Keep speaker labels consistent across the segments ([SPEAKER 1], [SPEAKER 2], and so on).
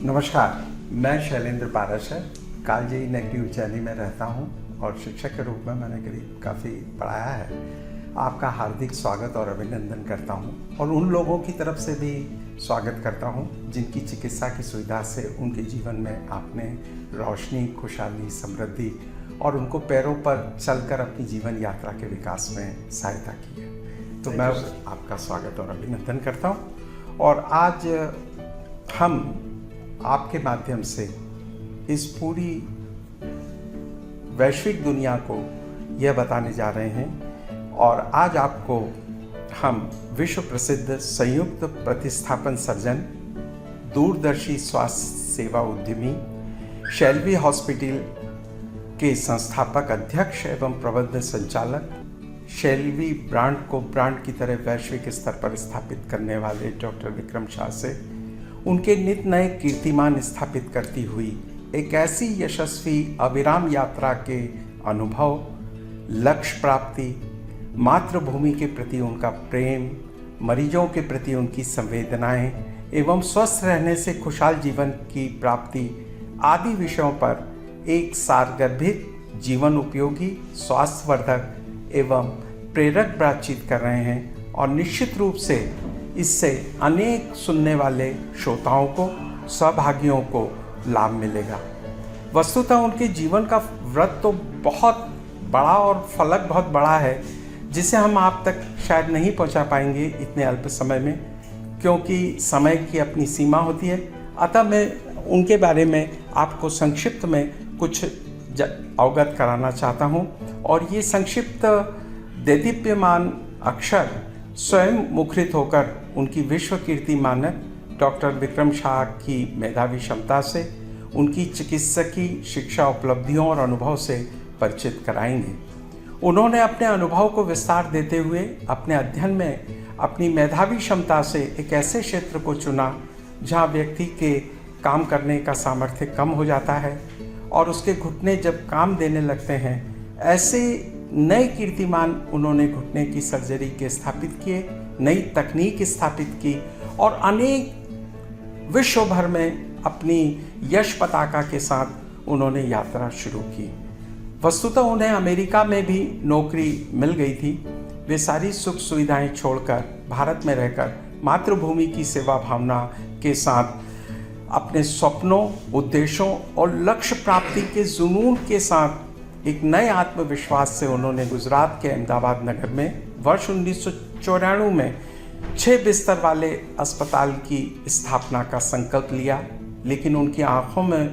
[SPEAKER 1] नमस्कार, मैं शैलेंद्र पाराशर कालजयी नेगेटिव उज्जैनी में रहता हूं और शिक्षक के रूप में मैंने करीब काफ़ी पढ़ाया है। आपका हार्दिक स्वागत और अभिनंदन करता हूं और उन लोगों की तरफ से भी स्वागत करता हूं जिनकी चिकित्सा की सुविधा से उनके जीवन में आपने रोशनी, खुशहाली, समृद्धि और उनको पैरों पर चलकर अपनी जीवन यात्रा के विकास में सहायता की है। तो मैं आपका स्वागत और अभिनंदन करता हूं और आज हम आपके माध्यम से इस पूरी वैश्विक दुनिया को यह बताने जा रहे हैं और आज आपको हम विश्व प्रसिद्ध संयुक्त प्रतिस्थापन सर्जन, दूरदर्शी स्वास्थ्य सेवा उद्यमी, शेल्बी हॉस्पिटल के संस्थापक अध्यक्ष एवं प्रबंध संचालक, शेल्बी ब्रांड को ब्रांड की तरह वैश्विक स्तर पर स्थापित करने वाले डॉक्टर विक्रम शाह से उनके नित नए कीर्तिमान स्थापित करती हुई एक ऐसी यशस्वी अविराम यात्रा के अनुभव, लक्ष्य प्राप्ति, मातृभूमि के प्रति उनका प्रेम, मरीजों के प्रति उनकी संवेदनाएं एवं स्वस्थ रहने से खुशहाल जीवन की प्राप्ति आदि विषयों पर एक सारगर्भित, जीवन उपयोगी, स्वास्थ्यवर्धक एवं प्रेरक बातचीत कर रहे हैं और निश्चित रूप से इससे अनेक सुनने वाले श्रोताओं को, सहभागियों को लाभ मिलेगा। वस्तुतः उनके जीवन का व्रत तो बहुत बड़ा और फलक बहुत बड़ा है जिसे हम आप तक शायद नहीं पहुंचा पाएंगे इतने अल्प समय में, क्योंकि समय की अपनी सीमा होती है। अतः मैं उनके बारे में आपको संक्षिप्त में कुछ अवगत कराना चाहता हूं और ये संक्षिप्त देदीप्यमान अक्षर स्वयं मुखरित होकर उनकी विश्व कीर्ति मानक डॉक्टर विक्रम शाह की मेधावी क्षमता से, उनकी चिकित्सकीय शिक्षा उपलब्धियों और अनुभव से परिचित कराएंगे। उन्होंने अपने अनुभव को विस्तार देते हुए अपने अध्ययन में अपनी मेधावी क्षमता से एक ऐसे क्षेत्र को चुना जहां व्यक्ति के काम करने का सामर्थ्य कम हो जाता है और उसके घुटने जब काम देने लगते हैं, ऐसे नए कीर्तिमान उन्होंने घुटने की सर्जरी के स्थापित किए, नई तकनीक स्थापित की और अनेक विश्व भर में अपनी यश पताका के साथ उन्होंने यात्रा शुरू की। वस्तुतः उन्हें अमेरिका में भी नौकरी मिल गई थी। वे सारी सुख सुविधाएं छोड़कर भारत में रहकर मातृभूमि की सेवा भावना के साथ अपने सपनों, उद्देश्यों और लक्ष्य प्राप्ति के जुनून के साथ एक नए आत्मविश्वास से उन्होंने गुजरात के अहमदाबाद नगर में वर्ष 1994 में 6 बिस्तर वाले अस्पताल की स्थापना का संकल्प लिया। लेकिन उनकी आंखों में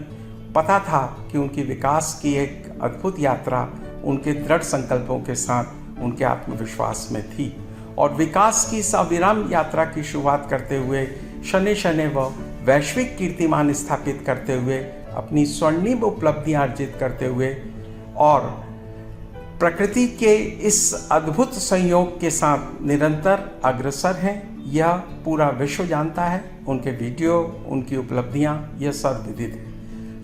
[SPEAKER 1] पता था कि उनकी विकास की एक अद्भुत यात्रा उनके दृढ़ संकल्पों के साथ उनके आत्मविश्वास में थी और विकास की इस अविराम यात्रा की शुरुआत करते हुए शनि शनि व वैश्विक कीर्तिमान स्थापित करते हुए अपनी स्वर्णिम उपलब्धियां अर्जित करते हुए और प्रकृति के इस अद्भुत संयोग के साथ निरंतर अग्रसर हैं। यह पूरा विश्व जानता है। उनके वीडियो, उनकी उपलब्धियां यह सर्वविदित है।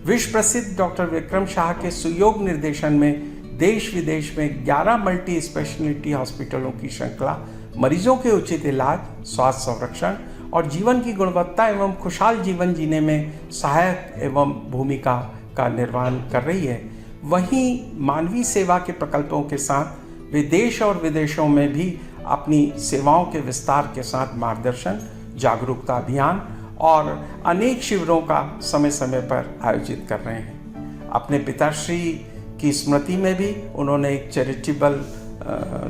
[SPEAKER 1] विश्व प्रसिद्ध डॉक्टर विक्रम शाह के सुयोग निर्देशन में देश विदेश में 11 मल्टी स्पेशलिटी हॉस्पिटलों की श्रृंखला मरीजों के उचित इलाज, स्वास्थ्य संरक्षण और जीवन की गुणवत्ता एवं खुशहाल जीवन जीने में सहायक एवं भूमिका का निर्वहन कर रही है। वहीं मानवीय सेवा के प्रकल्पों के साथ वे देश और विदेशों में भी अपनी सेवाओं के विस्तार के साथ मार्गदर्शन, जागरूकता अभियान और अनेक शिविरों का समय समय पर आयोजित कर रहे हैं। अपने पिताश्री की स्मृति में भी उन्होंने एक चैरिटेबल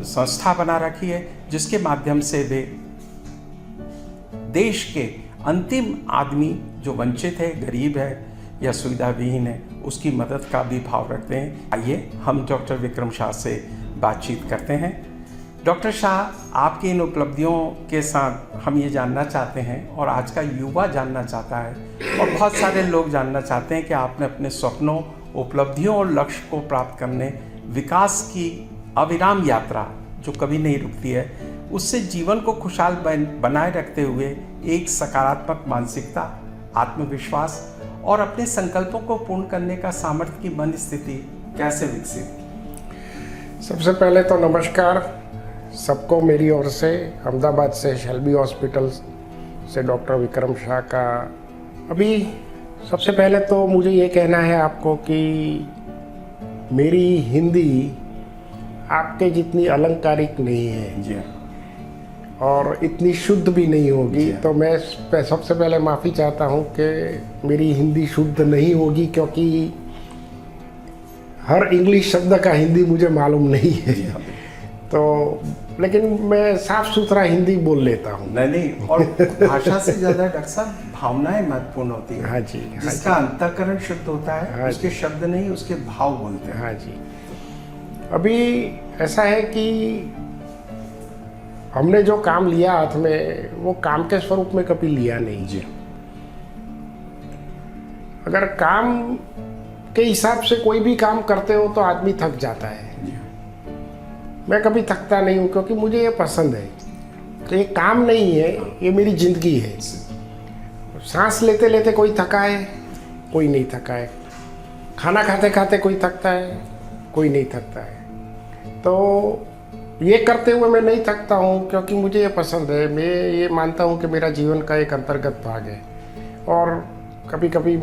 [SPEAKER 1] संस्था बना रखी है जिसके माध्यम से वे देश के अंतिम आदमी जो वंचित है, गरीब है या सुविधा विहीन है, उसकी मदद का भी भाव रखते हैं। आइए हम डॉक्टर विक्रम शाह से बातचीत करते हैं। डॉक्टर शाह, आपकी इन उपलब्धियों के साथ हम ये जानना चाहते हैं और आज का युवा जानना चाहता है और बहुत सारे लोग जानना चाहते हैं कि आपने अपने सपनों, उपलब्धियों और लक्ष्य को प्राप्त करने विकास की अविराम यात्रा जो कभी नहीं रुकती है, उससे जीवन को खुशहाल बनाए रखते हुए एक सकारात्मक मानसिकता, आत्मविश्वास और अपने संकल्पों को पूर्ण करने का सामर्थ्य की मन स्थिति कैसे विकसित?
[SPEAKER 2] सबसे पहले तो नमस्कार सबको मेरी ओर से। अहमदाबाद से शेल्बी हॉस्पिटल से डॉक्टर विक्रम शाह का। अभी सबसे पहले तो मुझे ये कहना है आपको कि मेरी हिंदी आपके जितनी अलंकारिक नहीं है
[SPEAKER 1] जी
[SPEAKER 2] और इतनी शुद्ध भी नहीं होगी।
[SPEAKER 1] जी।
[SPEAKER 2] तो मैं सबसे पहले माफ़ी चाहता हूँ कि मेरी हिंदी शुद्ध नहीं होगी, क्योंकि हर इंग्लिश शब्द का हिंदी मुझे मालूम नहीं है।
[SPEAKER 1] जी हाँ।
[SPEAKER 2] तो लेकिन मैं साफ सुथरा हिंदी बोल लेता हूँ।
[SPEAKER 1] नहीं, और भाषा से ज्यादा डॉक्टर साहब भावनाएं महत्वपूर्ण होती है।
[SPEAKER 2] हाँ जी, हाँ
[SPEAKER 1] जिसका अंतःकरण शुद्ध होता है,
[SPEAKER 2] हाँ
[SPEAKER 1] उसके शब्द नहीं, उसके भाव बोलते हैं।
[SPEAKER 2] हाँ जी। अभी ऐसा है कि हमने जो काम लिया हाथ में, वो काम के स्वरूप में कभी लिया नहीं।
[SPEAKER 1] जी
[SPEAKER 2] अगर काम के हिसाब से कोई भी काम करते हो तो आदमी थक जाता है।
[SPEAKER 1] जी
[SPEAKER 2] मैं कभी थकता नहीं हूँ, क्योंकि मुझे ये पसंद है। तो ये काम नहीं है, ये मेरी जिंदगी है। सांस लेते लेते कोई थका है, कोई नहीं थका है। खाना खाते खाते कोई थकता है, कोई नहीं थकता है। तो ये करते हुए मैं नहीं थकता हूँ, क्योंकि मुझे ये पसंद है। मैं ये मानता हूँ कि मेरा जीवन का एक अंतर्गत भाग है। और कभी कभी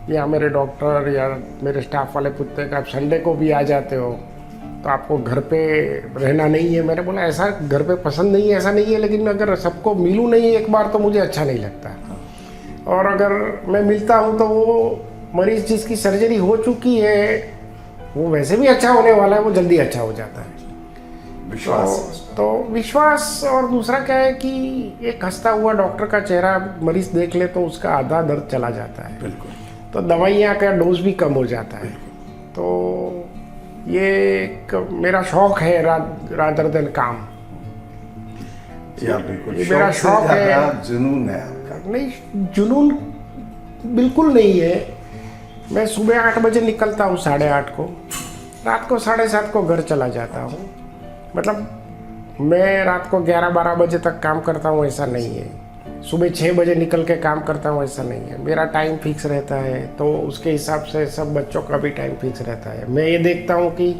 [SPEAKER 2] या मेरे डॉक्टर या मेरे स्टाफ वाले पूछते हैं कि आप संडे को भी आ जाते हो तो आपको घर पे रहना नहीं है। मैंने बोला ऐसा घर पे पसंद नहीं है, ऐसा नहीं है, लेकिन अगर सबको मिलूँ नहीं एक बार तो मुझे अच्छा नहीं लगता। और अगर मैं मिलता हूँ तो वो मरीज़ जिसकी सर्जरी हो चुकी है वो वैसे भी अच्छा होने वाला है, वो जल्दी अच्छा हो जाता है।
[SPEAKER 1] विश्वास।
[SPEAKER 2] तो विश्वास। और दूसरा क्या है कि एक हंसता हुआ डॉक्टर का चेहरा मरीज देख ले तो उसका आधा दर्द चला जाता है।
[SPEAKER 1] बिल्कुल।
[SPEAKER 2] तो दवाइयाँ का डोज भी कम हो जाता है। तो ये एक मेरा शौक है रादर देन काम।
[SPEAKER 1] जी हाँ, बिल्कुल।
[SPEAKER 2] ये मेरा
[SPEAKER 1] से
[SPEAKER 2] शौक है।
[SPEAKER 1] ज्यादा जुनून है आपका।
[SPEAKER 2] नहीं, जुनून बिल्कुल नहीं है। मैं सुबह 8 बजे निकलता हूँ, 8:30 को, रात को 7:30 को घर चला जाता हूँ। मतलब मैं रात को 11-12 बजे तक काम करता हूँ, ऐसा नहीं है। सुबह 6 बजे निकल के काम करता हूँ, ऐसा नहीं है। मेरा टाइम फिक्स रहता है, तो उसके हिसाब से सब बच्चों का भी टाइम फिक्स रहता है। मैं ये देखता हूँ कि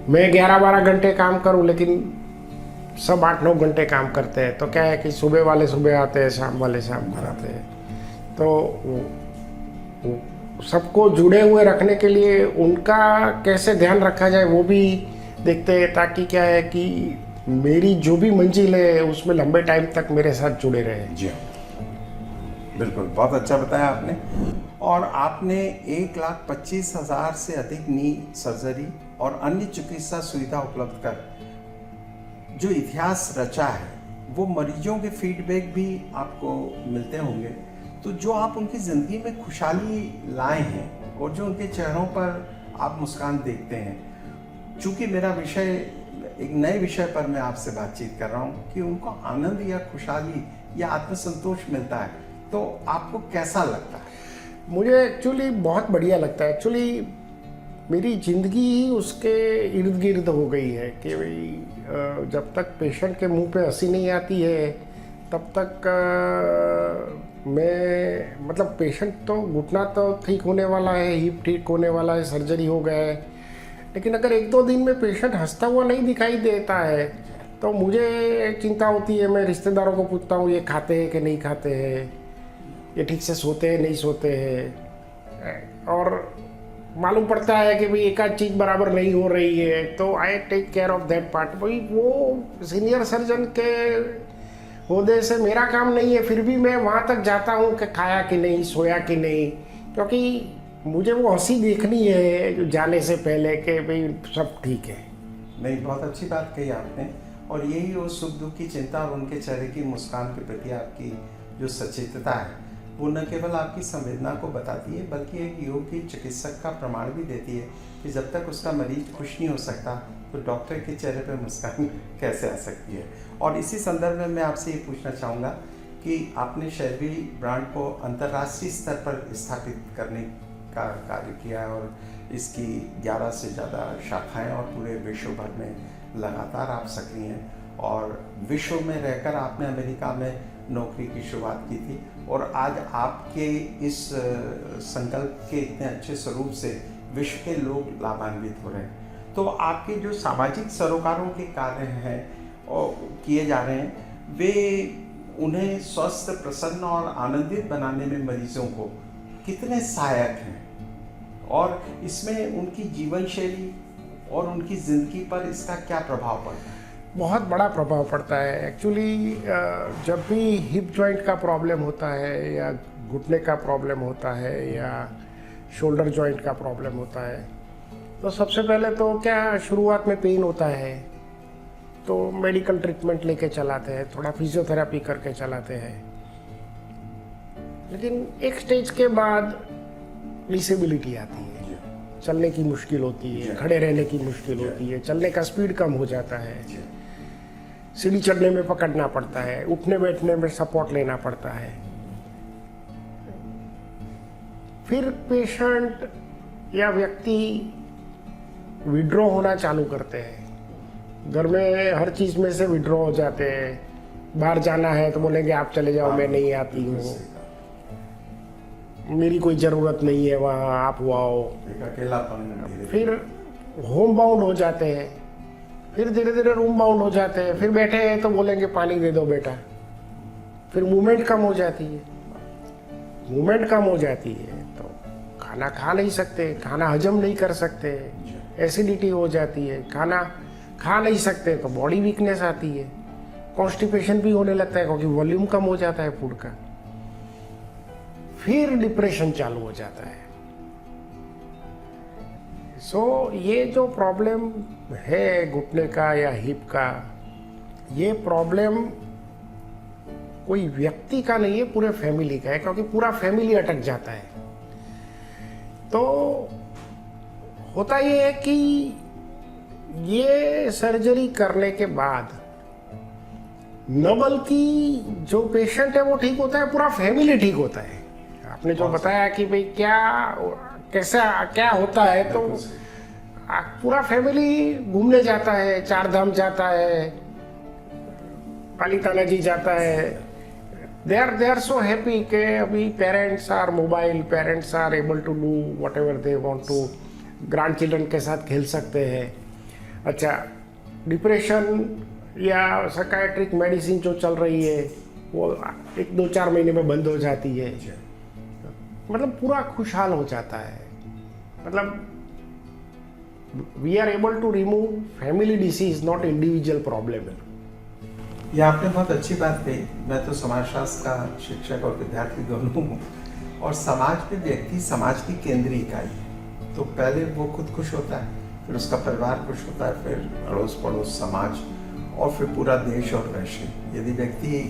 [SPEAKER 2] मैं 11-12 घंटे काम करूँ, लेकिन सब 8-9 घंटे काम करते हैं। तो क्या है कि सुबह वाले सुबह आते हैं, शाम वाले शाम को आते हैं। तो सबको जुड़े हुए रखने के लिए उनका कैसे ध्यान रखा जाए वो भी देखते हैं, ताकि क्या है कि मेरी जो भी मंजिल है उसमें लंबे टाइम तक मेरे साथ जुड़े रहे।
[SPEAKER 1] जी बिल्कुल, बहुत अच्छा बताया आपने। और आपने 1,25,000 से अधिक नी सर्जरी और अन्य चिकित्सा सुविधा उपलब्ध कर जो इतिहास रचा है, वो मरीजों के फीडबैक भी आपको मिलते होंगे। तो जो आप उनकी ज़िंदगी में खुशहाली लाए हैं और जो उनके चेहरों पर आप मुस्कान देखते हैं, चूँकि मेरा विषय एक नए विषय पर मैं आपसे बातचीत कर रहा हूँ कि उनको आनंद या खुशहाली या आत्मसंतोष मिलता है, तो आपको कैसा लगता है?
[SPEAKER 2] मुझे एक्चुअली बहुत बढ़िया लगता है। एक्चुअली मेरी ज़िंदगी ही उसके इर्द गिर्द हो गई है कि भाई जब तक पेशेंट के मुंह पे हंसी नहीं आती है तब तक मैं मतलब पेशेंट तो घुटना तो ठीक होने वाला है, हिप ठीक होने वाला है, सर्जरी हो गया है, लेकिन अगर 1-2 दिन में पेशेंट हंसता हुआ नहीं दिखाई देता है तो मुझे चिंता होती है। मैं रिश्तेदारों को पूछता हूँ ये खाते हैं कि नहीं खाते हैं, ये ठीक से सोते हैं नहीं सोते हैं, और मालूम पड़ता है कि भाई एक आध चीज़ बराबर नहीं हो रही है। तो I take care of that part. भाई वो सीनियर सर्जन के होदे से मेरा काम नहीं है, फिर भी मैं वहाँ तक जाता हूँ कि खाया कि नहीं, सोया कि नहीं, क्योंकि मुझे वो हंसी देखनी है जाने से पहले कि भाई सब ठीक है।
[SPEAKER 1] नहीं, बहुत अच्छी बात कही आपने। और यही वो सुख दुख की चिंता और उनके चेहरे की मुस्कान के प्रति आपकी जो सचेतता है, वो न केवल आपकी संवेदना को बताती है बल्कि एक योग की चिकित्सक का प्रमाण भी देती है कि जब तक उसका मरीज खुश नहीं हो सकता तो डॉक्टर के चेहरे पर मुस्कान कैसे आ सकती है। और इसी संदर्भ में मैं आपसे ये पूछना चाहूँगा कि आपने शेरवी ब्रांड को अंतर्राष्ट्रीय स्तर पर स्थापित करने का कार्य किया है और इसकी 11 से ज़्यादा शाखाएं और पूरे विश्व भर में लगातार आप सक्रिय हैं। और विश्व में रहकर आपने अमेरिका में नौकरी की शुरुआत की थी और आज आपके इस संकल्प के इतने अच्छे स्वरूप से विश्व के लोग लाभान्वित हो रहे हैं। तो आपके जो सामाजिक सरोकारों के कार्य हैं और किए जा रहे हैं, वे उन्हें स्वस्थ, प्रसन्न और आनंदित बनाने में मरीजों को कितने सहायक हैं और इसमें उनकी जीवन शैली और उनकी ज़िंदगी पर इसका क्या प्रभाव पड़ता है?
[SPEAKER 2] बहुत बड़ा प्रभाव पड़ता है एक्चुअली। जब भी हिप जॉइंट का प्रॉब्लम होता है या घुटने का प्रॉब्लम होता है या शोल्डर जॉइंट का प्रॉब्लम होता है, तो सबसे पहले तो क्या शुरुआत में पेन होता है तो मेडिकल ट्रीटमेंट लेके चलाते हैं, थोड़ा फिजियोथेरेपी करके चलाते हैं। लेकिन एक स्टेज के बाद डिसेबिलिटी आती है, चलने की मुश्किल होती है, खड़े रहने की मुश्किल होती है, चलने का स्पीड कम हो जाता है, सीढ़ी चढ़ने में पकड़ना पड़ता है, उठने बैठने में सपोर्ट लेना पड़ता है। फिर पेशेंट या व्यक्ति विड्रॉ होना चालू करते हैं, घर में हर चीज़ में से विड्रॉ हो जाते हैं। बाहर जाना है तो बोलेंगे आप चले जाओ, मैं नहीं आती हूँ, मेरी कोई ज़रूरत नहीं है वहाँ, आप वो आओ।
[SPEAKER 1] अकेलापन।
[SPEAKER 2] फिर होम बाउंड हो जाते हैं, फिर धीरे धीरे रूम बाउंड हो जाते हैं, फिर बैठे हैं तो बोलेंगे पानी दे दो बेटा। फिर मूवमेंट कम हो जाती है, मूवमेंट कम हो जाती है तो खाना खा नहीं सकते, खाना हजम नहीं कर सकते, एसिडिटी हो जाती है, खाना खा नहीं सकते तो बॉडी वीकनेस आती है, कॉन्स्टिपेशन भी होने लगता है क्योंकि वॉल्यूम कम हो जाता है फूड का। फिर डिप्रेशन चालू हो जाता है। ये जो प्रॉब्लम है घुटने का या हिप का, ये प्रॉब्लम कोई व्यक्ति का नहीं है, पूरे फैमिली का है, क्योंकि पूरा फैमिली अटक जाता है। तो होता ये है कि ये सर्जरी करने के बाद न बल्कि जो पेशेंट है वो ठीक होता है, पूरा फैमिली ठीक होता है। आपने जो बताया कि भाई क्या होता है, तो पूरा फैमिली घूमने जाता है, चार धाम जाता है, पालीताना जी जाता है। दे आर सो हैप्पी कि अभी parents are mobile, parents are able to do whatever they want to, grandchildren के साथ खेल सकते हैं। अच्छा, डिप्रेशन या साइकियाट्रिक मेडिसिन जो चल रही है वो 1-2-4 महीने में बंद हो जाती है, मतलब पूरा खुशहाल हो जाता है। मतलब we are able to remove family disease, not individual problem.
[SPEAKER 1] ये आपने बहुत अच्छी बात कही। मैं तो समाजशास्त्र का शिक्षक और विद्यार्थी दोनों हूँ, और समाज में व्यक्ति समाज की केंद्रीय इकाई है। तो पहले वो खुद खुश होता है, फिर उसका परिवार खुश होता है, फिर अड़ोस पड़ोस समाज, और फिर पूरा देश और वैश्य। यदि व्यक्ति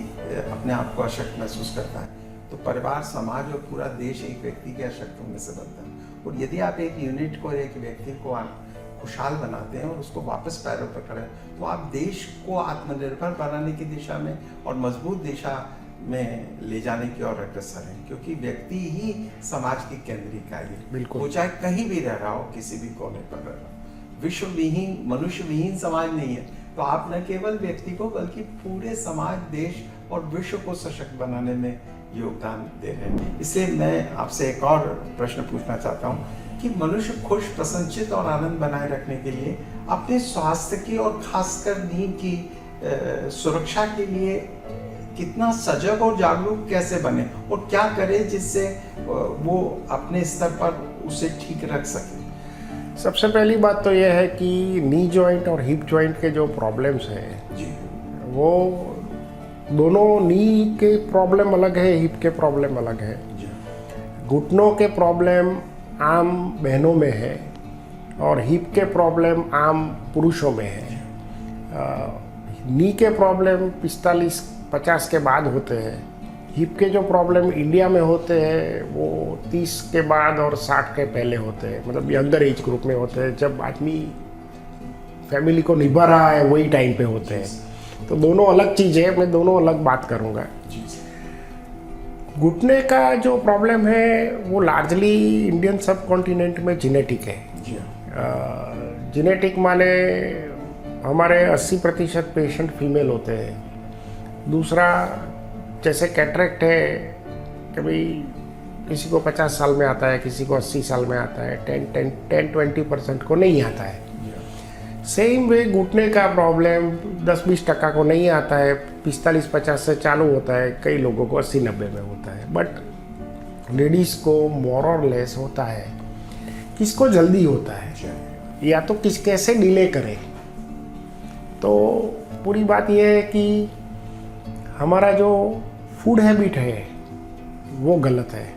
[SPEAKER 1] अपने आप को अशक्त महसूस करता है तो परिवार, समाज और पूरा देश एक व्यक्ति के अशक्त होने से बनता है। और यदि आप एक यूनिट को, एक व्यक्ति को आप खुशहाल बनाते हैं और उसको वापस पैरों पर खड़े, तो आप देश को आत्मनिर्भर बनाने की दिशा में और मजबूत दिशा में ले जाने की ओर अग्रसर है, क्योंकि व्यक्ति ही समाज की केंद्रीय इकाई है।
[SPEAKER 2] बिल्कुल।
[SPEAKER 1] वो चाहे कहीं भी रह रहा हो, किसी भी कोने पर रह रहा हो। विश्व विहीन, मनुष्य विहीन समाज नहीं है। तो आप न केवल व्यक्ति को बल्कि पूरे समाज, देश और विश्व को सशक्त बनाने में योगदान दे रहे हैं। इसलिए मैं आपसे एक और प्रश्न पूछना चाहता हूँ कि मनुष्य खुश, प्रसन्नचित्त और आनंद बनाए रखने के लिए अपने स्वास्थ्य की और खासकर नींद की सुरक्षा के लिए कितना सजग और जागरूक कैसे बने, और क्या करे जिससे वो अपने स्तर पर उसे ठीक रख सके?
[SPEAKER 2] सबसे पहली बात तो यह है कि नी जॉइंट और हिप जॉइंट के जो प्रॉब्लम्स हैं
[SPEAKER 1] जी,
[SPEAKER 2] वो दोनों, नी के प्रॉब्लम अलग है, हिप के प्रॉब्लम अलग है। घुटनों के प्रॉब्लम आम बहनों में है और हिप के प्रॉब्लम आम पुरुषों में है। नी के प्रॉब्लम 45-50 के बाद होते हैं। हिप के जो प्रॉब्लम इंडिया में होते हैं वो 30 के बाद और 60 के पहले होते हैं, मतलब यंगर एज ग्रुप में होते हैं, जब आदमी फैमिली को निभा रहा है वही टाइम पे होते हैं। तो दोनों अलग चीज़ है, मैं दोनों अलग बात करूँगा। घुटने का जो प्रॉब्लम है वो लार्जली इंडियन सब कॉन्टिनेंट में जेनेटिक है। जेनेटिक माने हमारे 80% पेशेंट फीमेल होते हैं। दूसरा, जैसे कैटरेक्ट है कि भाई किसी को 50 साल में आता है, किसी को 80 साल में आता है, 10-20% को नहीं आता है। सेम वे घुटने का प्रॉब्लम 10-20% को नहीं आता है, 45-50 से चालू होता है, कई लोगों को 80-90 में होता है, बट लेडीज़ को मोर और लेस होता है। किसको जल्दी होता है या तो किस कैसे डिले करे। तो पूरी बात यह है कि हमारा जो फूड हैबिट है वो गलत है।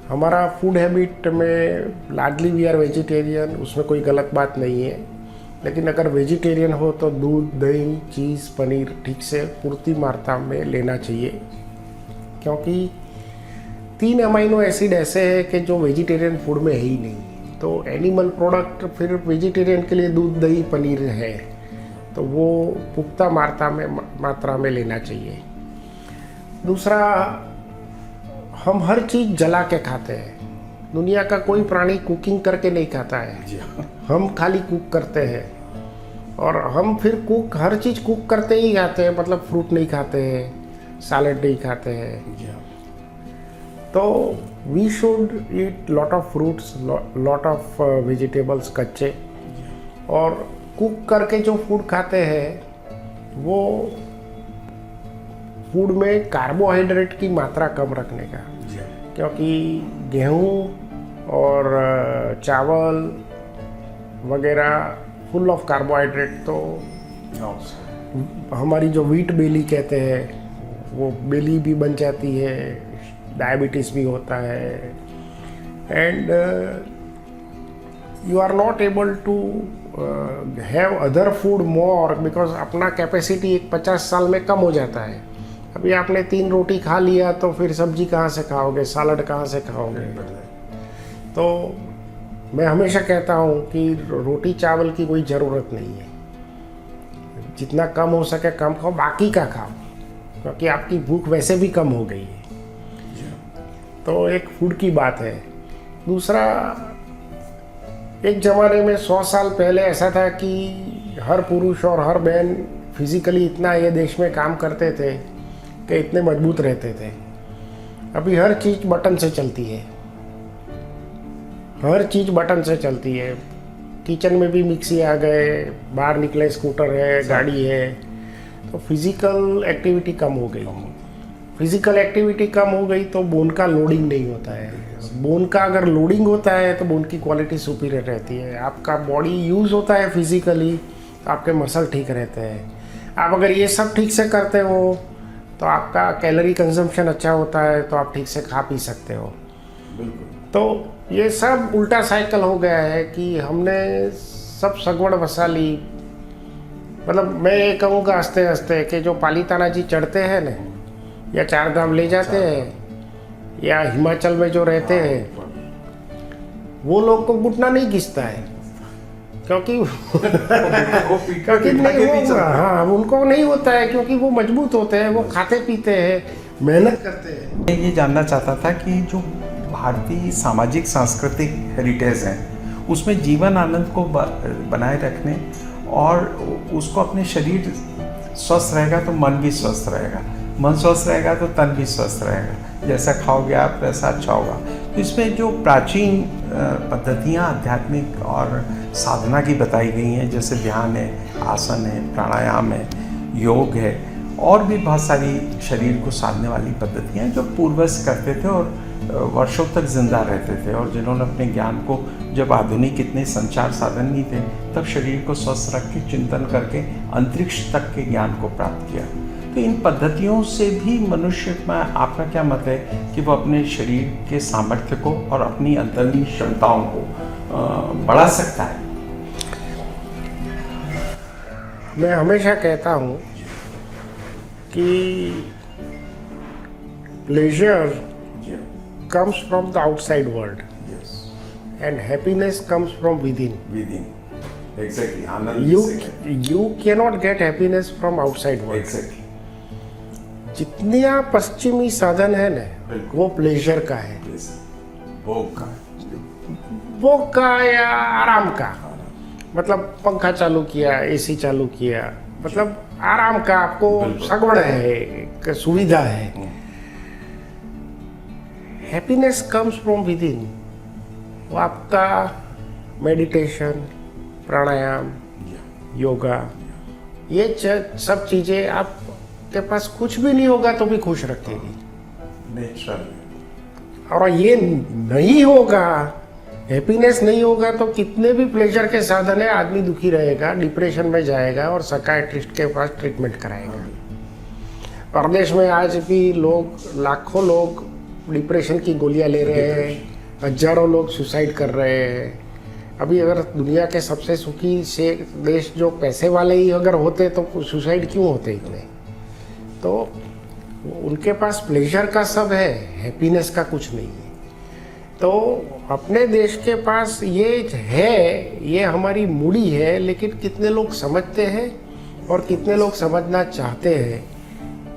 [SPEAKER 2] हमारा फूड हैबिट में लार्जली वी आर वेजिटेरियन, उसमें कोई गलत बात नहीं है, लेकिन अगर वेजिटेरियन हो तो दूध, दही, चीज़, पनीर ठीक से पूर्ति मात्रा में लेना चाहिए, क्योंकि 3 अमाइनो एसिड ऐसे हैं कि जो वेजिटेरियन फूड में है ही नहीं। तो एनिमल प्रोडक्ट फिर वेजिटेरियन के लिए दूध, दही, पनीर है, तो वो पुख्ता मात्रा में लेना चाहिए। दूसरा, हम हर चीज़ जला के खाते हैं। दुनिया का कोई प्राणी कुकिंग करके नहीं खाता है, हम खाली कुक करते हैं। और हम फिर हर चीज़ कुक करते ही खाते हैं, मतलब फ्रूट नहीं खाते हैं, सैलेड नहीं खाते हैं। तो we should eat lot of fruits, lot of vegetables कच्चे, और कुक करके जो फूड खाते हैं वो फूड में कार्बोहाइड्रेट की मात्रा कम रखने का, क्योंकि गेहूँ और चावल वगैरह फुल ऑफ कार्बोहाइड्रेट। तो हमारी जो व्हीट बेली कहते हैं वो बेली भी बन जाती है, डायबिटीज़ भी होता है, and you are not able to have other food more, because अपना कैपेसिटी एक 50 साल में कम हो जाता है। अभी आपने 3 रोटी खा लिया तो फिर सब्जी कहाँ से खाओगे, सलाद कहाँ से खाओगे। तो मैं हमेशा कहता हूँ कि रोटी चावल की कोई ज़रूरत नहीं है, जितना कम हो सके कम खाओ, बाकी का खाओ, क्योंकि आपकी भूख वैसे भी कम हो गई है। तो एक फूड की बात है। दूसरा, एक ज़माने में 100 साल पहले ऐसा था कि हर पुरुष और हर बहन फिजिकली इतना ये देश में काम करते थे कि इतने मजबूत रहते थे। अभी हर चीज़ बटन से चलती है, हर चीज़ बटन से चलती है। किचन में भी मिक्सी आ गए, बाहर निकले स्कूटर है, गाड़ी है। तो फिज़िकल एक्टिविटी कम हो गई। फिज़िकल एक्टिविटी कम हो गई तो बोन का लोडिंग नहीं होता है। बोन का अगर लोडिंग होता है तो बोन की क्वालिटी सुपीरियर रहती है। आपका बॉडी यूज़ होता है फिज़िकली तो आपके मसल ठीक रहते हैं। आप अगर ये सब ठीक से करते हो तो आपका कैलोरी कंजम्पशन अच्छा होता है, तो आप ठीक से खा पी सकते हो। तो ये सब उल्टा साइकिल हो गया है कि हमने सब सगवड़ बसा ली। मतलब मैं ये कहूँगा हंसते हंसते कि जो पालीताना जी चढ़ते हैं ना, या 4 धाम ले जाते हैं, या हिमाचल में जो रहते हैं, वो लोग को घुटना नहीं घिसता है, क्योंकि क्योंकि नहीं होगा। हाँ, उनको नहीं होता है, क्योंकि वो मजबूत होते हैं, वो खाते पीते हैं, मेहनत करते हैं।
[SPEAKER 1] मैं ये जानना चाहता था कि जो भारतीय सामाजिक सांस्कृतिक हेरिटेज है, उसमें जीवन आनंद को बनाए रखने और उसको अपने शरीर स्वस्थ रहेगा तो मन भी स्वस्थ रहेगा, मन स्वस्थ रहेगा तो तन भी स्वस्थ रहेगा। जैसा खाओगे आप वैसा अच्छा होगा। तो इसमें जो प्राचीन पद्धतियाँ आध्यात्मिक और साधना की बताई गई हैं, जैसे ध्यान है, आसन है, प्राणायाम है, योग है, और भी बहुत सारी शरीर को साधने वाली पद्धतियाँ हैं जो पूर्वज करते थे और वर्षों तक जिंदा रहते थे, और जिन्होंने अपने ज्ञान को, जब आधुनिक इतने संचार साधन नहीं थे, तब शरीर को स्वस्थ रख के चिंतन करके अंतरिक्ष तक के ज्ञान को प्राप्त किया। तो इन पद्धतियों से भी मनुष्य में आपका क्या मत है कि वो अपने शरीर के सामर्थ्य को और अपनी अंतर्निहित क्षमताओं को बढ़ा सकता है?
[SPEAKER 2] मैं हमेशा कहता हूँ कि pleasure comes from the outside world,
[SPEAKER 1] Yes.
[SPEAKER 2] and happiness comes from within.
[SPEAKER 1] Exactly. Anand
[SPEAKER 2] You cannot get happiness from outside world.
[SPEAKER 1] Exactly.
[SPEAKER 2] जितने पश्चिमी साधन है ना, वो प्लेजर का है, भोग का या आराम का। मतलब पंखा चालू किया, एसी चालू किया, मतलब आराम का आपको सगवड़ है, एक सुविधा है। Happiness comes from with in. वो आपका मेडिटेशन, प्राणायाम, योगा, ये सब चीज़ें आपके पास कुछ भी नहीं होगा तो भी खुश रखेगी।
[SPEAKER 1] नेचुरल।
[SPEAKER 2] और ये नहीं होगा, हैप्पीनेस नहीं होगा तो कितने भी प्लेजर के साधन है, आदमी दुखी रहेगा, डिप्रेशन में जाएगा और साइकियाट्रिस्ट के पास ट्रीटमेंट कराएगा। प्रदेश में आज भी लोग, लाखों लोग डिप्रेशन की गोलियां ले रहे हैं, हजारों लोग सुसाइड कर रहे हैं। अभी अगर दुनिया के सबसे सुखी से देश जो पैसे वाले ही अगर होते तो सुसाइड क्यों होते इतने? तो उनके पास प्लेजर का सब है, हैप्पीनेस का कुछ नहीं है। तो अपने देश के पास ये है, ये हमारी मूडी है, लेकिन कितने लोग समझते हैं और कितने लोग समझना चाहते हैं,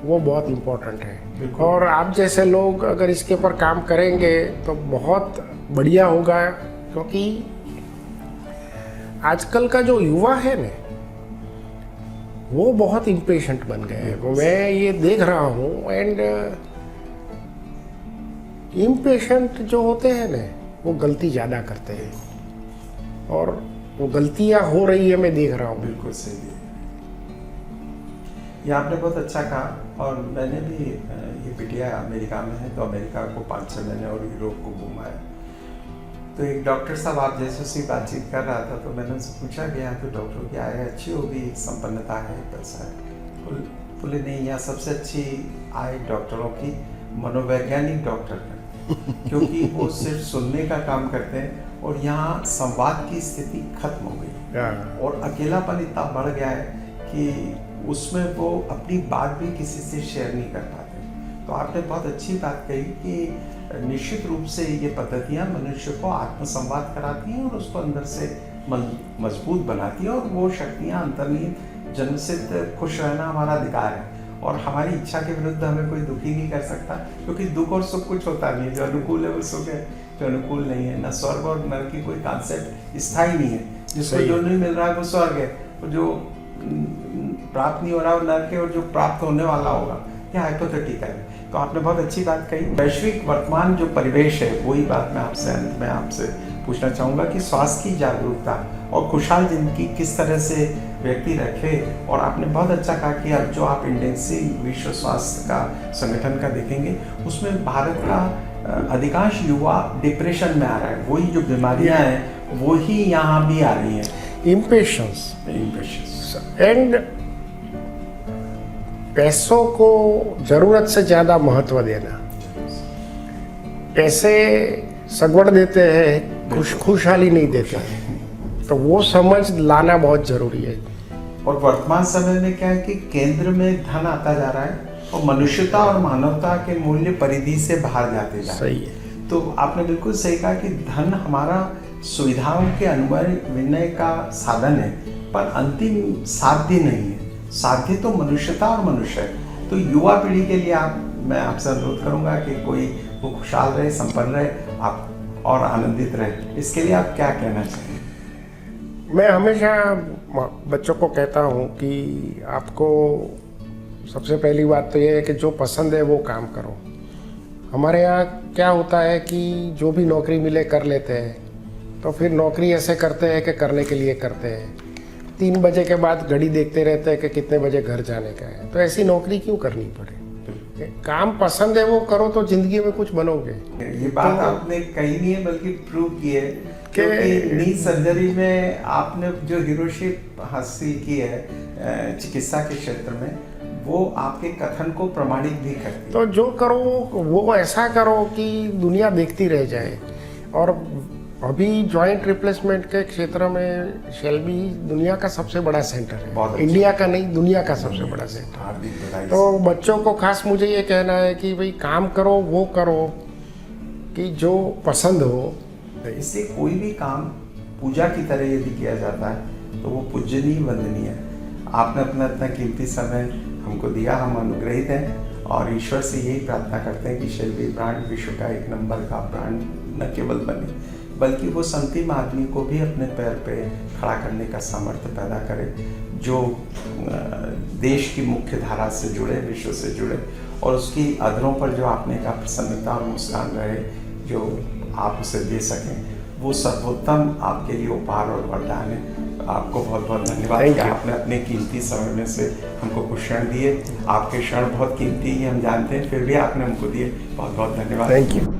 [SPEAKER 2] वो बहुत इम्पोर्टेंट है। और आप जैसे लोग अगर इसके ऊपर काम करेंगे तो बहुत बढ़िया होगा, क्योंकि आजकल का जो युवा है ना, वो बहुत इम्पेशेंट बन गए हैं। मैं ये देख रहा हूँ। एंड इम्पेशेंट जो होते हैं ना, वो गलती ज़्यादा करते हैं, और वो गलतियाँ हो रही है, मैं देख रहा हूँ।
[SPEAKER 1] बिल्कुल सही है। ये आपने बहुत अच्छा कहा। और मैंने भी ये बिटिया अमेरिका में है, तो अमेरिका को 5-6 महीने और यूरोप को घूमा है। तो एक डॉक्टर साहब आप जैसे उससे बातचीत कर रहा था, तो मैंने उनसे पूछा कि यहाँ तो डॉक्टर की आय अच्छी होगी, संपन्नता है, पैसा है। बोले नहीं, यहाँ सबसे अच्छी आय डॉक्टरों की मनोवैज्ञानिक डॉक्टर है, क्योंकि वो सिर्फ सुनने का काम करते हैं, और यहाँ संवाद की स्थिति खत्म हो गई, और अकेलापन इतना बढ़ गया है कि उसमें वो अपनी बात भी किसी से शेयर नहीं कर पाते। तो आपने बहुत अच्छी बात कही कि निश्चित रूप से ये पद्धतियाँ मनुष्य को आत्मसंवाद कराती हैं और उसको अंदर से मजबूत बनाती हैं, और वो शक्तियाँ अंतर्निहित जन्मसिद्ध खुश रहना हमारा अधिकार है, और हमारी इच्छा के विरुद्ध हमें कोई दुखी नहीं कर सकता, क्योंकि दुख और सुख कुछ होता नहीं है। जो अनुकूल है वो सुख है, जो अनुकूल नहीं है। न स्वर्ग और नरक की कोई कॉन्सेप्ट स्थायी नहीं है। जिसको जो नहीं मिल रहा है वो स्वर्ग है, और जो प्राप्त नहीं हो रहा वो नरक है, और जो प्राप्त होने वाला होगा यह हाइपोथेटिकल है। तो आपने बहुत अच्छी बात कही। वैश्विक वर्तमान जो परिवेश है, वही बात मैं आपसे अंत में आपसे पूछना चाहूँगा कि स्वास्थ्य की जागरूकता और खुशहाल जिंदगी किस तरह से व्यक्ति रखे। और आपने बहुत अच्छा कहा कि अब जो आप इंडेंसी विश्व स्वास्थ्य का संगठन का देखेंगे, उसमें भारत का अधिकांश युवा डिप्रेशन में आ रहा है। वही जो बीमारियां हैं वही यहाँ भी आ रही हैं।
[SPEAKER 2] इम्पेशंस
[SPEAKER 1] इम्पेशंस
[SPEAKER 2] एंड पैसों को जरूरत से ज़्यादा महत्व देना। पैसे सगवड़ देते हैं, खुशहाली नहीं देते हैं। तो वो समझ लाना बहुत ज़रूरी है।
[SPEAKER 1] और वर्तमान समय में क्या है कि केंद्र में धन आता जा रहा है, और मनुष्यता और मानवता के मूल्य परिधि से बाहर जाते जा रहे हैं।
[SPEAKER 2] सही है।
[SPEAKER 1] तो आपने बिल्कुल सही कहा कि धन हमारा सुविधाओं के अनुमय विनय का साधन है, पर अंतिम साध्य नहीं है। साध्य तो मनुष्यता और मनुष्य है। तो युवा पीढ़ी के लिए मैं आपसे अनुरोध करूंगा कि कोई वो खुशहाल रहे, संपन्न रहे, आप और आनंदित रहे। इसके लिए आप क्या कहना चाहेंगे?
[SPEAKER 2] मैं हमेशा बच्चों को कहता हूँ कि आपको सबसे पहली बात तो ये है कि जो पसंद है वो काम करो। हमारे यहाँ क्या होता है कि जो भी नौकरी मिले कर लेते हैं, तो फिर नौकरी ऐसे करते हैं कि करने के लिए करते हैं। 3 बजे के बाद घड़ी देखते रहते हैं कि कितने बजे घर जाने का है। तो ऐसी नौकरी क्यों करनी पड़े? काम पसंद है वो करो तो जिंदगी में कुछ बनोगे।
[SPEAKER 1] ये बात तो आपने कही नहीं है, बल्कि प्रूव की है, क्योंकि नी सर्जरी में आपने जो हीरोशिप हासिल की है चिकित्सा के क्षेत्र में, वो आपके कथन को प्रमाणित भी करती है।
[SPEAKER 2] तो जो करो वो ऐसा करो कि दुनिया देखती रह जाए। और अभी जॉइंट रिप्लेसमेंट के क्षेत्र में शेल्बी दुनिया का सबसे बड़ा सेंटर है। इंडिया का नहीं, दुनिया का सबसे बड़ा सेंटर। तो बच्चों को खास मुझे ये कहना है कि भाई काम करो, वो करो कि जो पसंद हो।
[SPEAKER 1] इसलिए कोई भी काम पूजा की तरह यदि किया जाता है तो वो पूजनीय वंदनीय है। आपने अपना इतना कीमती समय हमको दिया, हम अनुग्रहित हैं, और ईश्वर से यही प्रार्थना करते हैं कि शेल्बी ब्रांड विश्व का 1 नंबर का ब्रांड न केवल बने, बल्कि वो अंतिम आदमी को भी अपने पैर पे खड़ा करने का सामर्थ्य पैदा करे, जो देश की मुख्य धारा से जुड़े, विश्व से जुड़े, और उसकी अधरों पर जो आपने का प्रसन्नता और मुस्कान रहे, जो आप उसे दे सकें, वो सर्वोत्तम आपके लिए उपहार और वरदान है। आपको बहुत बहुत धन्यवाद
[SPEAKER 2] Thank
[SPEAKER 1] कि
[SPEAKER 2] you.
[SPEAKER 1] आपने अपने कीमती समय में से हमको कुछ क्षण दिए। आपके क्षण बहुत कीमती ही हम जानते हैं, फिर भी आपने हमको दिए। बहुत बहुत धन्यवाद।
[SPEAKER 2] Thank you.